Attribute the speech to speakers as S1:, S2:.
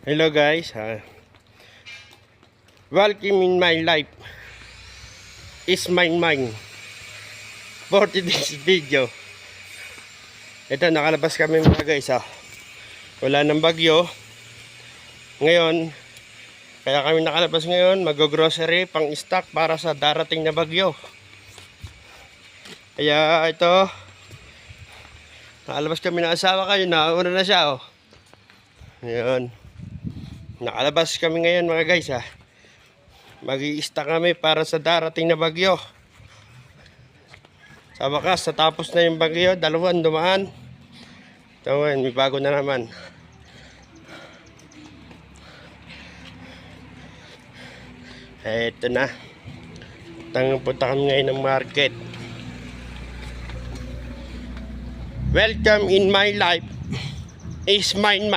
S1: Hello guys, welcome in my life is mine for today's video. Ito, nakalabas kami mga guys wala nang bagyo ngayon, kaya kami nakalabas ngayon, mag-grocery pang stock para sa darating na bagyo. Kaya ito, nakalabas kami ng asawa kayo, nauna na siya ngayon, nakalabas kami ngayon mga guys mag-i-stock kami para sa darating na bagyo. Sa wakas, natapos na yung bagyo, dalawang dumaan. Ito may bago na naman. Ito na. Punta kami ngayon ng market. Welcome in my life is mine.